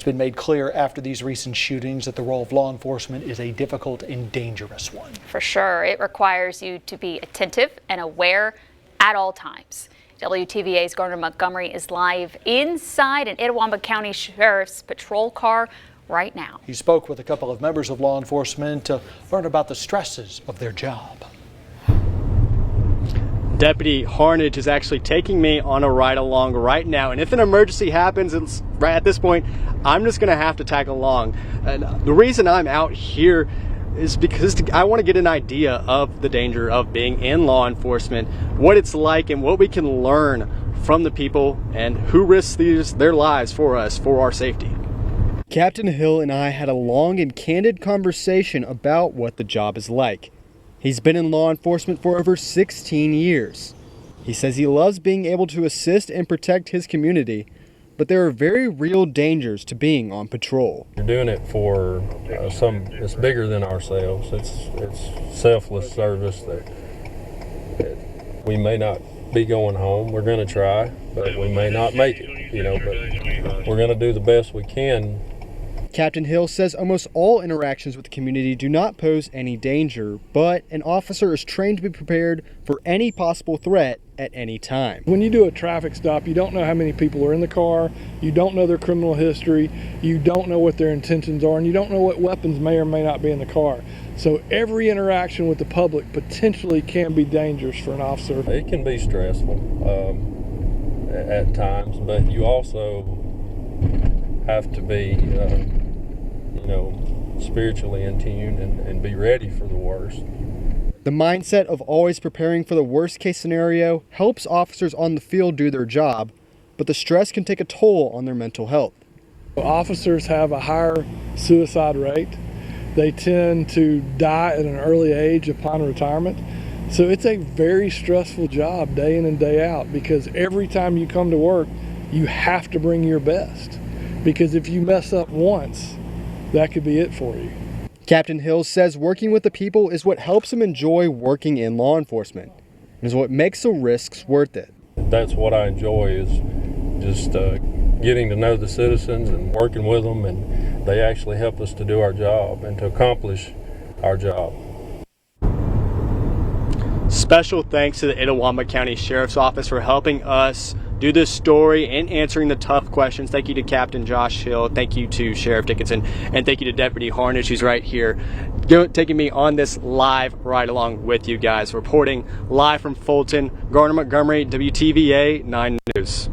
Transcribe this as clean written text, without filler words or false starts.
It's been made clear after these recent shootings that the role of law enforcement is a difficult and dangerous one. For sure. It requires you to be attentive and aware at all times. WTVA's Garner Montgomery is live inside an Itawamba County Sheriff's patrol car right now. He spoke with a couple of members of law enforcement to learn about the stresses of their job. Deputy Harnage is actually taking me on a ride along right now, and if an emergency happens, it's right at this point, I'm just going to have to tag along. And the reason I'm out here is because I want to get an idea of the danger of being in law enforcement, what it's like, and what we can learn from the people and who risks their lives for us, for our safety. Captain Hill and I had a long and candid conversation about what the job is like. He's been in law enforcement for over 16 years. He says he loves being able to assist and protect his community, but there are very real dangers to being on patrol. You're doing it for it's bigger than ourselves. It's selfless service that we may not be going home. We're going to try, but we may not make it, but we're going to do the best we can. Captain Hill says almost all interactions with the community do not pose any danger, but an officer is trained to be prepared for any possible threat at any time. When you do a traffic stop, you don't know how many people are in the car, you don't know their criminal history, you don't know what their intentions are, and you don't know what weapons may or may not be in the car. So every interaction with the public potentially can be dangerous for an officer. It can be stressful at times, but you also have to be spiritually in tune and be ready for the worst. The mindset of always preparing for the worst case scenario helps officers on the field do their job, but the stress can take a toll on their mental health. Officers have a higher suicide rate. They tend to die at an early age upon retirement. So it's a very stressful job day in and day out, because every time you come to work, you have to bring your best. Because if you mess up once, that could be it for you. Captain Hill says working with the people is what helps him enjoy working in law enforcement, and is what makes the risks worth it. That's what I enjoy, is just getting to know the citizens and working with them, and they actually help us to do our job and to accomplish our job. Special thanks to the Itawamba County Sheriff's Office for helping us do this story and answering the tough questions. Thank you to Captain Josh Hill. Thank you to Sheriff Dickinson. And thank you to Deputy Harnage, who's right here taking me on this live ride along with you guys. Reporting live from Fulton, Garner Montgomery, WTVA 9 News.